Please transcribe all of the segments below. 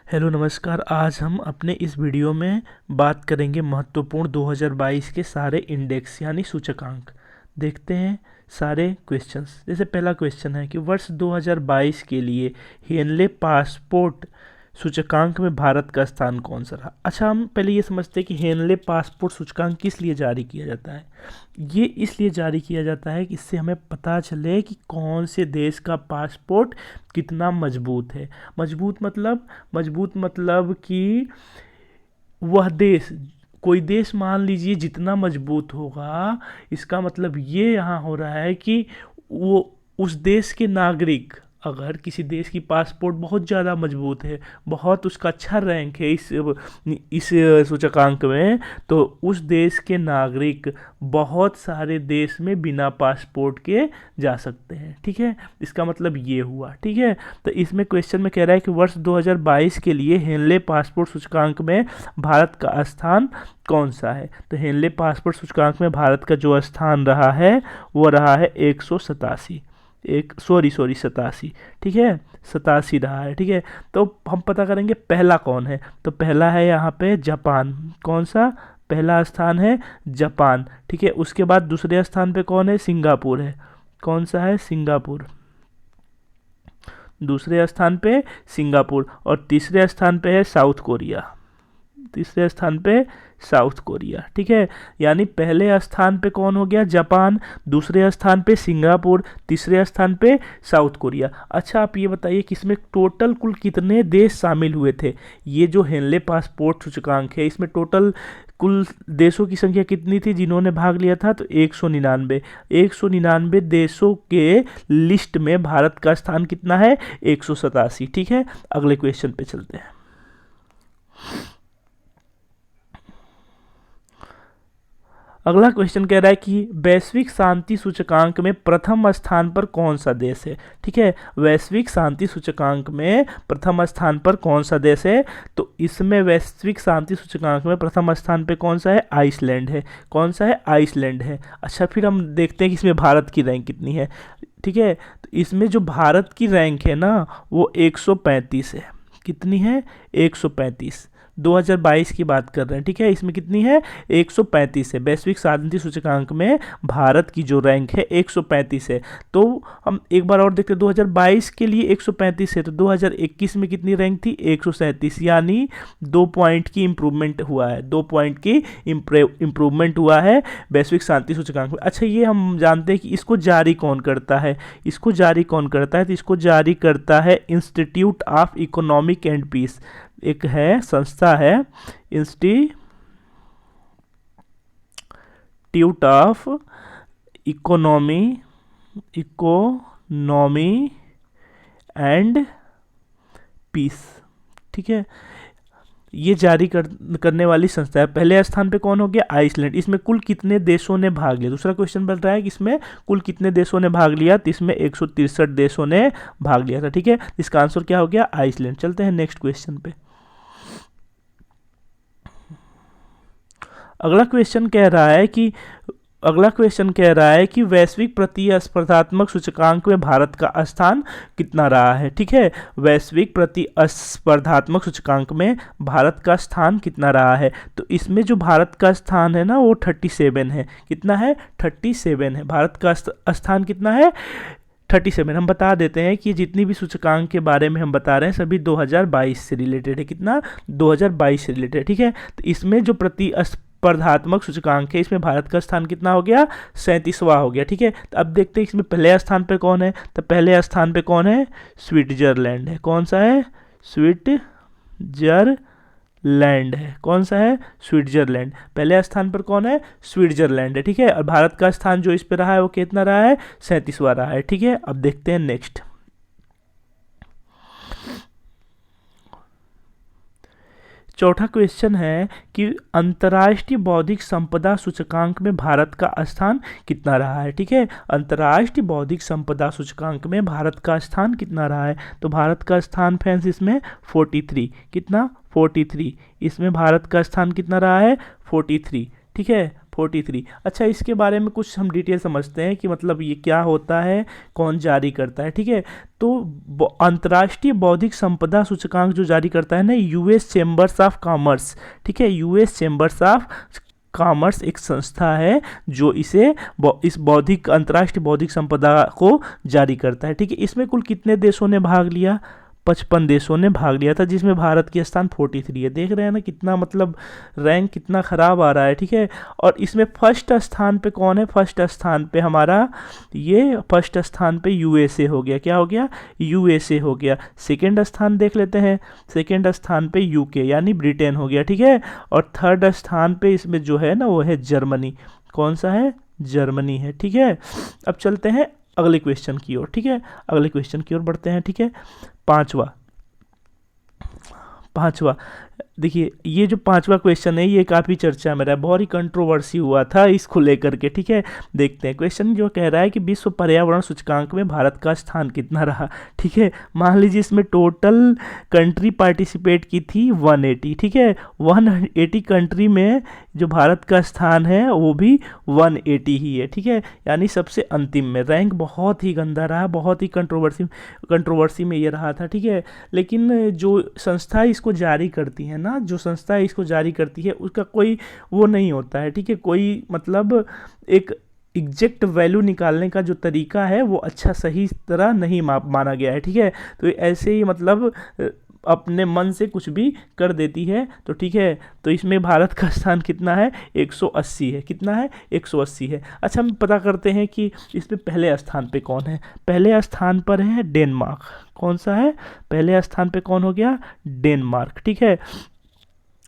Hello नमस्कार। आज हम अपने इस वीडियो में बात करेंगे महत्वपूर्ण 2022 के सारे इंडेक्स यानी सूचकांक। देखते हैं सारे क्वेश्चंस। जैसे पहला क्वेश्चन है कि वर्ष 2022 के लिए हेनले पासपोर्ट सूचकांक में भारत का स्थान कौन सा रहा। अच्छा, हम पहले ये समझते हैं कि हेनले पासपोर्ट सूचकांक किस लिए जारी किया जाता है। ये इसलिए जारी किया जाता है कि इससे हमें पता चले कि कौन से देश का पासपोर्ट कितना मजबूत है। मजबूत मतलब कि वह देश, कोई देश मान लीजिए जितना मजबूत होगा, इसका मतलब ये यहाँ हो रहा है कि वो उस देश के नागरिक, अगर किसी देश की पासपोर्ट बहुत ज़्यादा मजबूत है, बहुत उसका अच्छा रैंक है इस सूचकांक में, तो उस देश के नागरिक बहुत सारे देश में बिना पासपोर्ट के जा सकते हैं। ठीक है, इसका मतलब ये हुआ। ठीक है, तो इसमें क्वेश्चन में कह रहा है कि वर्ष 2022 के लिए हेनले पासपोर्ट सूचकांक में भारत का स्थान कौन सा है। तो हेनले पासपोर्ट सूचकांक में भारत का जो स्थान रहा है वो रहा है 187। 87। ठीक है, 87 रहा है। ठीक है, तो हम पता करेंगे पहला कौन है। तो पहला है यहाँ पे जापान। कौन सा पहला स्थान है? जापान। ठीक है, उसके बाद दूसरे स्थान पे कौन है? सिंगापुर है। कौन सा है? सिंगापुर। दूसरे स्थान पे सिंगापुर। और तीसरे स्थान पे है साउथ कोरिया। तीसरे स्थान पे साउथ कोरिया। ठीक है, यानी पहले स्थान पे कौन हो गया? जापान। दूसरे स्थान पे सिंगापुर। तीसरे स्थान पे साउथ कोरिया। अच्छा, आप ये बताइए कि इसमें टोटल कुल कितने देश शामिल हुए थे। ये जो हेनले पासपोर्ट सूचकांक है, इसमें टोटल कुल देशों की संख्या कितनी थी जिन्होंने भाग लिया था? तो 199। 199 देशों के लिस्ट में भारत का स्थान कितना है? 187। ठीक है, अगले क्वेश्चन पे चलते हैं। अगला क्वेश्चन कह रहा है कि वैश्विक शांति सूचकांक में प्रथम स्थान पर कौन सा देश है। ठीक है, वैश्विक शांति सूचकांक में प्रथम स्थान पर कौन सा देश है? तो इसमें वैश्विक शांति सूचकांक में प्रथम स्थान पे कौन सा है? आइसलैंड है। कौन सा है? आइसलैंड है। अच्छा, फिर हम देखते हैं कि इसमें भारत की रैंक कितनी है। ठीक है, तो इसमें जो भारत की रैंक है ना, वो 135 है। कितनी है? 135। 2022 की बात कर रहे हैं। ठीक है, इसमें कितनी है? 135 है। वैश्विक शांति सूचकांक में भारत की जो रैंक है 135 है। तो हम एक बार और देखते हैं, 2022 के लिए 135 है, तो 2021 में कितनी रैंक थी? 137। यानी 2 पॉइंट की इम्प्रूवमेंट हुआ है। 2 पॉइंट की इम्प्रूवमेंट हुआ है वैश्विक शांति सूचकांक में। अच्छा, ये हम जानते हैं कि इसको जारी कौन करता है। इसको जारी कौन करता है? तो इसको जारी करता है institute of economic and peace. एक है संस्था है institute of economy and peace. ठीक है, ये जारी करने वाली संस्था है। पहले स्थान पे कौन हो गया? आइसलैंड। इसमें कुल कितने देशों ने भाग लिया? दूसरा क्वेश्चन बन रहा है कि इसमें कुल कितने देशों ने भाग लिया। तो इसमें 163 देशों ने भाग लिया था। ठीक है, इसका आंसर क्या हो गया? आइसलैंड। चलते हैं नेक्स्ट क्वेश्चन पे। अगला क्वेश्चन कह रहा है कि वैश्विक प्रतिस्पर्धात्मक सूचकांक में भारत का स्थान कितना रहा है। ठीक है, वैश्विक प्रतिस्पर्धात्मक सूचकांक में भारत का स्थान कितना रहा है। तो इसमें जो भारत का स्थान है ना, वो 37 है। कितना है? 37 है। भारत का स्थान कितना है? 37। हम बता देते हैं कि जितनी भी सूचकांक के बारे में हम बता रहे हैं सभी 2022 से रिलेटेड है। कितना? 2022 से रिलेटेड। ठीक है, तो इसमें जो प्रतिस्पर्धात्मक सूचकांक है, इसमें भारत का स्थान कितना हो गया? 37वां हो गया। ठीक है, तो अब देखते हैं इसमें पहले स्थान पे कौन है। तो पहले स्थान पे कौन है? स्विट्जरलैंड है। कौन सा है? स्विट्जरलैंड है। कौन सा है? स्विट्जरलैंड। पहले स्थान पर कौन है? स्विट्जरलैंड है। ठीक है, और भारत का स्थान जो इस पे रहा है वो कितना रहा है? 37वां रहा है। ठीक है, अब देखते हैं नेक्स्ट। चौथा क्वेश्चन है कि अंतर्राष्ट्रीय बौद्धिक संपदा सूचकांक में भारत का स्थान कितना रहा है। ठीक है, अंतर्राष्ट्रीय बौद्धिक संपदा सूचकांक में भारत का स्थान कितना रहा है। तो भारत का स्थान फ्रेंड्स इसमें 43। कितना? 43। इसमें भारत का स्थान कितना रहा है? 43। ठीक है 43। अच्छा, इसके बारे में कुछ हम डिटेल समझते हैं कि मतलब ये क्या होता है, कौन जारी करता है। ठीक है, तो अंतर्राष्ट्रीय बौद्धिक संपदा सूचकांक जो जारी करता है ना, यूएस चेम्बर्स ऑफ कॉमर्स। ठीक है, यूएस चेम्बर्स ऑफ कॉमर्स एक संस्था है जो इस बौद्धिक अंतर्राष्ट्रीय बौद्धिक संपदा को जारी करता है। ठीक है, इसमें कुल कितने देशों ने भाग लिया? 55 देशों ने भाग लिया था, जिसमें भारत की स्थान 43 है। देख रहे हैं ना कितना मतलब रैंक कितना ख़राब आ रहा है। ठीक है, और इसमें फर्स्ट स्थान पे कौन है? फर्स्ट स्थान पे हमारा फर्स्ट स्थान पे यूएसए हो गया। क्या हो गया? यूएसए हो गया। सेकेंड स्थान देख लेते हैं, सेकेंड स्थान पे यूके यानी ब्रिटेन हो गया। ठीक है, और थर्ड स्थान पे इसमें जो है ना वो है जर्मनी। कौन सा है? जर्मनी है। ठीक है, अब चलते हैं अगले क्वेश्चन की ओर। ठीक है, अगले क्वेश्चन की ओर बढ़ते हैं। ठीक है, पांचवा देखिए, ये जो पांचवा क्वेश्चन है ये काफ़ी चर्चा में रहा है, बहुत ही कंट्रोवर्सी हुआ था इसको लेकर के। ठीक है, देखते हैं क्वेश्चन जो कह रहा है कि विश्व पर्यावरण सूचकांक में भारत का स्थान कितना रहा। ठीक है, मान लीजिए इसमें टोटल कंट्री पार्टिसिपेट की थी 180। ठीक है, 180 कंट्री में जो भारत का स्थान है वो भी 180 ही है। ठीक है, यानी सबसे अंतिम में। रैंक बहुत ही गंदा रहा, बहुत ही कंट्रोवर्सी में ये रहा था। ठीक है, लेकिन जो संस्था इसको जारी करती है ना, जो संस्था इसको जारी करती है उसका कोई वो नहीं होता है। ठीक है, कोई मतलब एक एग्जैक्ट वैल्यू निकालने का जो तरीका है वो अच्छा सही तरह नहीं माना गया है। ठीक है, तो ऐसे ही मतलब अपने मन से कुछ भी कर देती है। तो ठीक है, तो इसमें भारत का स्थान कितना है? 180 है। कितना है? 180 है। अच्छा, हम पता करते हैं कि इसमें पहले स्थान पे कौन है। पहले स्थान पर है डेनमार्क। कौन सा है? पहले स्थान पे कौन हो गया? डेनमार्क। ठीक है,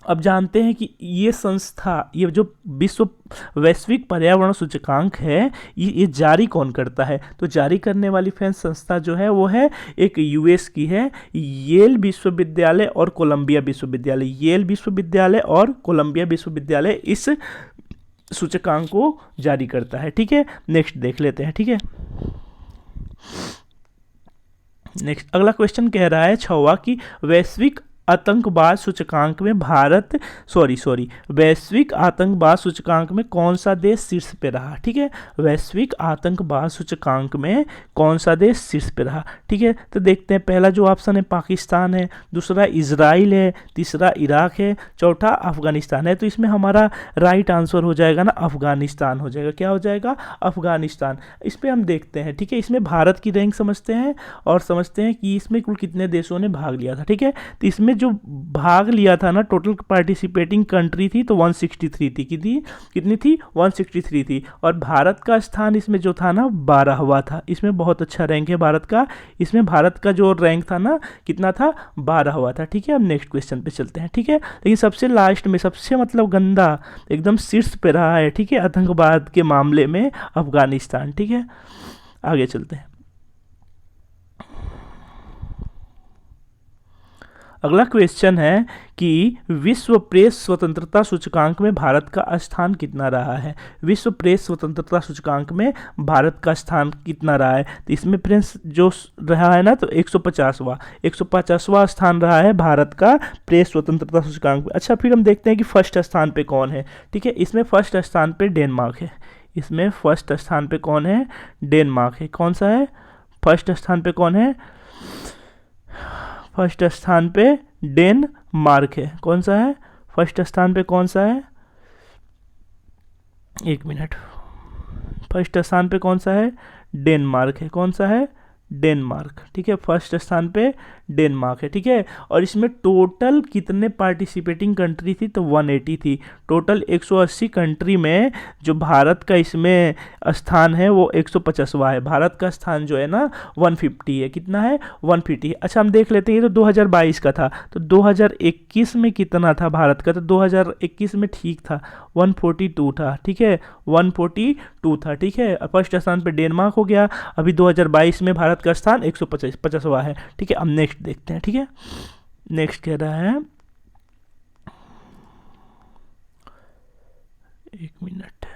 अब जानते हैं कि ये संस्था, ये जो विश्व वैश्विक पर्यावरण सूचकांक है, ये जारी कौन करता है? तो जारी करने वाली फ्रेंच संस्था जो है वो है एक यूएस की है, येल विश्वविद्यालय और कोलंबिया विश्वविद्यालय। येल विश्वविद्यालय और कोलंबिया विश्वविद्यालय इस सूचकांक को जारी करता है। ठीक है, नेक्स्ट देख लेते हैं। ठीक है, नेक्स्ट अगला क्वेश्चन कह रहा है 6वां कि वैश्विक आतंकवाद सूचकांक में वैश्विक आतंकवाद सूचकांक में कौन सा देश शीर्ष पे रहा। ठीक है, वैश्विक आतंकवाद सूचकांक में कौन सा देश शीर्ष पे रहा। ठीक है, तो देखते हैं। पहला जो ऑप्शन है पाकिस्तान है, दूसरा इजराइल है, तीसरा इराक है, चौथा अफगानिस्तान है। तो इसमें हमारा राइट आंसर हो जाएगा ना अफगानिस्तान हो जाएगा। क्या हो जाएगा? अफगानिस्तान। इस पर हम देखते हैं। ठीक है, इसमें भारत की रैंक समझते हैं और समझते हैं कि इसमें कुल कितने देशों ने भाग लिया था। ठीक है, तो इसमें जो भाग लिया था ना, टोटल पार्टिसिपेटिंग कंट्री थी तो 163 थी। कितनी थी? 163 थी। और भारत का स्थान इसमें जो था ना 12वां था। इसमें बहुत अच्छा रैंक है भारत का। इसमें भारत का जो रैंक था ना कितना था? 12वां था। ठीक है, अब नेक्स्ट क्वेश्चन पे चलते हैं। ठीक है, लेकिन सबसे लास्ट में सबसे मतलब गंदा एकदम शीर्ष पे रहा है। ठीक है, आतंकवाद के मामले में अफगानिस्तान। ठीक है, आगे चलते हैं। अगला क्वेश्चन है कि विश्व प्रेस स्वतंत्रता सूचकांक में भारत का स्थान कितना रहा है। विश्व प्रेस स्वतंत्रता सूचकांक में भारत का स्थान कितना रहा है? तो इसमें प्रेस जो रहा है ना तो 150वां स्थान रहा है भारत का प्रेस स्वतंत्रता सूचकांक में। अच्छा, फिर हम देखते हैं कि फर्स्ट स्थान पे कौन है। ठीक है, इसमें फर्स्ट स्थान पे डेनमार्क है। इसमें फर्स्ट स्थान पे कौन है? डेनमार्क है। कौन सा है? फर्स्ट स्थान पे कौन है? फर्स्ट स्थान पे डेनमार्क है। कौन सा है? फर्स्ट स्थान पे कौन सा है? एक मिनट, फर्स्ट स्थान पे कौन सा है? डेनमार्क है। कौन सा है? डेनमार्क। ठीक है, फर्स्ट स्थान पे डेनमार्क है। ठीक है, और इसमें टोटल कितने पार्टिसिपेटिंग कंट्री थी? तो 180 थी। टोटल 180 कंट्री में जो भारत का इसमें स्थान है वो 150वां है। भारत का स्थान जो है ना 150 है। कितना है? 150। अच्छा, हम देख लेते हैं, ये तो 2022 का था। तो 2021 में कितना था भारत का? तो 2021 में ठीक था 142 था। ठीक है, 142 था। ठीक है, फर्स्ट स्थान पे डेनमार्क हो गया। अभी 2022 में भारत का स्थान 150वां है। ठीक है, अब नेक्स्ट देखते हैं। ठीक है, नेक्स्ट कह रहा है, एक मिनट,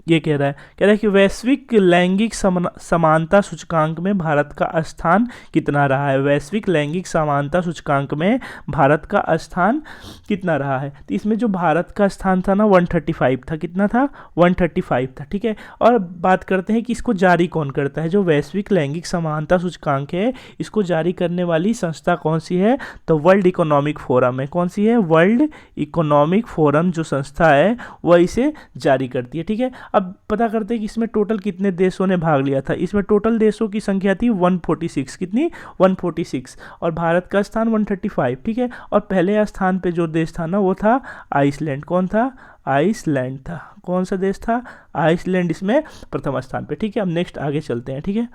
ये कह रहा है कि वैश्विक लैंगिक समानता सूचकांक में भारत का स्थान कितना रहा है। वैश्विक लैंगिक समानता सूचकांक में भारत का स्थान कितना रहा है। तो इसमें जो भारत का स्थान था ना 135 था। कितना था? 135 था। ठीक है। और बात करते हैं कि इसको जारी कौन करता है। जो वैश्विक लैंगिक समानता सूचकांक है इसको जारी करने वाली संस्था कौन सी है? तो वर्ल्ड इकोनॉमिक फोरम है। कौन सी है? वर्ल्ड इकोनॉमिक फोरम जो संस्था है वह इसे जारी करती है। ठीक है। अब पता करते हैं कि इसमें टोटल कितने देशों ने भाग लिया था। इसमें टोटल देशों की संख्या थी 146। कितनी? 146। और भारत का स्थान 135। ठीक है। और पहले स्थान पे जो देश था ना वो था आइसलैंड। कौन था? आइसलैंड था। कौन सा देश था? आइसलैंड इसमें प्रथम स्थान पे। ठीक है। अब नेक्स्ट आगे चलते हैं। ठीक है।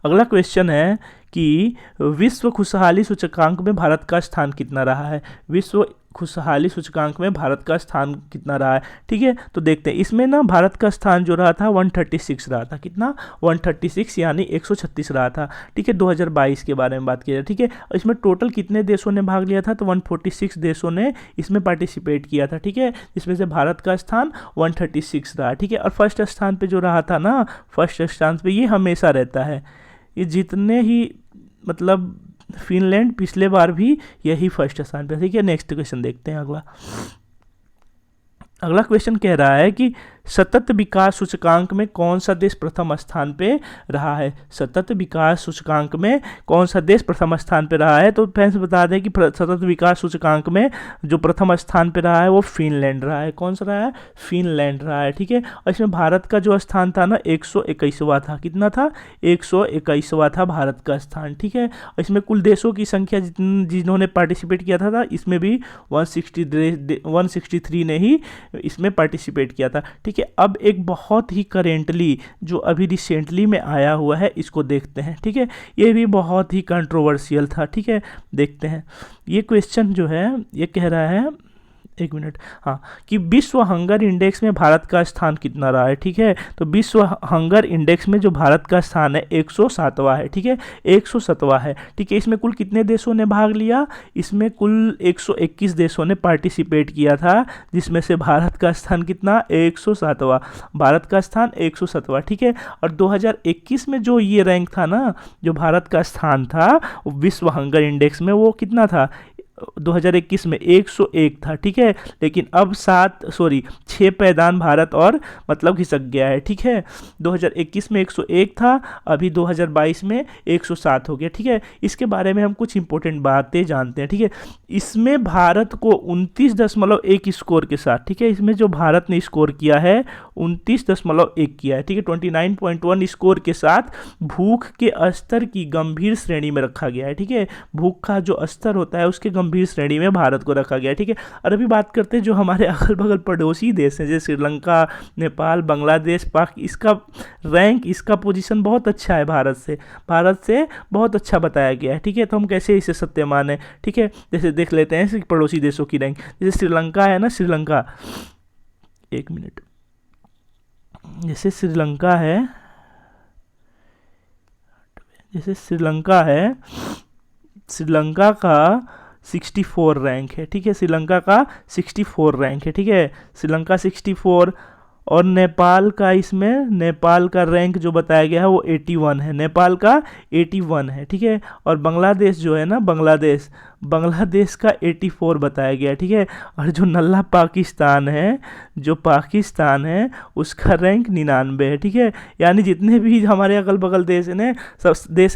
अगला क्वेश्चन है कि विश्व खुशहाली सूचकांक में भारत का स्थान कितना रहा है। विश्व खुशहाली सूचकांक में भारत का स्थान कितना रहा है। ठीक है। तो देखते हैं इसमें ना भारत का स्थान जो रहा था 136 रहा था। कितना? 136 यानी 136 रहा था। ठीक है। 2022 के बारे में बात की जाए। ठीक है। इसमें टोटल कितने देशों ने भाग लिया था? तो 146 देशों ने इसमें पार्टिसिपेट किया था। ठीक है। इसमें से भारत का स्थान 136 रहा। ठीक है। और फर्स्ट स्थान पे जो रहा था ना, फर्स्ट स्थान पे ये हमेशा रहता है। ये जितने ही मतलब फिनलैंड पिछले बार भी यही फर्स्ट स्थान पे। ठीक है। नेक्स्ट क्वेश्चन देखते हैं। अगला क्वेश्चन कह रहा है कि सतत विकास सूचकांक में कौन सा देश प्रथम स्थान पे रहा है। सतत विकास सूचकांक में कौन सा देश प्रथम स्थान पे रहा है। तो फ्रेंड्स बता दें कि सतत विकास सूचकांक में जो प्रथम स्थान पे रहा है वो फिनलैंड रहा है। कौन सा रहा है? फिनलैंड रहा है। ठीक है। और इसमें भारत का जो स्थान था ना 121वां था। कितना था? 121वां था भारत का स्थान। ठीक है। और इसमें कुल देशों की संख्या जिन्होंने पार्टिसिपेट किया था इसमें भी 163 ने ही इसमें पार्टिसिपेट किया था। ठीक है। अब एक बहुत ही करेंटली जो अभी रिसेंटली में आया हुआ है इसको देखते हैं। ठीक है। ये भी बहुत ही कंट्रोवर्शियल था। ठीक है। देखते हैं। ये क्वेश्चन जो है ये कह रहा है, एक मिनट, हाँ, कि विश्व हंगर इंडेक्स में भारत का स्थान कितना रहा है। ठीक है। तो विश्व हंगर इंडेक्स में जो भारत का स्थान है 107वां है। ठीक है। 107वां है। ठीक है। इसमें कुल कितने देशों ने भाग लिया? इसमें कुल 121 देशों ने पार्टिसिपेट किया था, जिसमें से भारत का स्थान कितना? 107वां। भारत का स्थान 107वां। ठीक है। और 2021 में जो ये रैंक था ना, जो भारत का स्थान था विश्व हंगर इंडेक्स में, वो कितना था? 2021 में 101 था। ठीक है। लेकिन अब 6 पैदान भारत और मतलब खिसक गया है। ठीक है। 2021 में 101 था, अभी 2022 में 107 हो गया। ठीक है। इसके बारे में हम कुछ इंपॉर्टेंट बातें जानते हैं। ठीक है। इसमें भारत को 29.1 स्कोर के साथ, ठीक है, इसमें जो भारत ने स्कोर किया है 29.1 किया है। ठीक है। 29.1 स्कोर के साथ भूख के स्तर की गंभीर श्रेणी में रखा गया है। ठीक है। भूख का जो स्तर होता है उसके गंभीर श्रेणी में भारत को रखा गया। ठीक है। और अभी बात करते हैं जो हमारे अगल बगल पड़ोसी देश हैं, जैसे श्रीलंका, नेपाल, बांग्लादेश, पाक, इसका रैंक, इसका पोजीशन बहुत अच्छा है भारत से बहुत अच्छा बताया गया है। ठीक है। तो हम कैसे इसे सत्य माने। ठीक है। जैसे देख लेते हैं पड़ोसी देशों की रैंक। जैसे श्रीलंका है ना, श्रीलंका, एक मिनट, जैसे श्रीलंका है, श्रीलंका का 64 रैंक है। ठीक है। श्रीलंका का 64 रैंक है। ठीक है। श्रीलंका 64। और नेपाल का रैंक जो बताया गया है वो 81 है। नेपाल का 81 है। ठीक है। और बांग्लादेश जो है ना, बांग्लादेश का 84 बताया गया है। ठीक है। और जो नल्ला पाकिस्तान है उसका रैंक 99 है। ठीक है। यानी जितने भी हमारे अगल बगल देश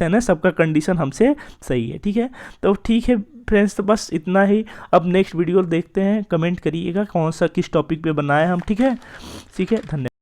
है ना सबका कंडीशन हमसे सही है। ठीक है। तो ठीक है फ्रेंड्स, तो बस इतना ही। अब नेक्स्ट वीडियो देखते हैं, कमेंट करिएगा कौन सा किस टॉपिक पे बनाए हम। ठीक है। धन्यवाद।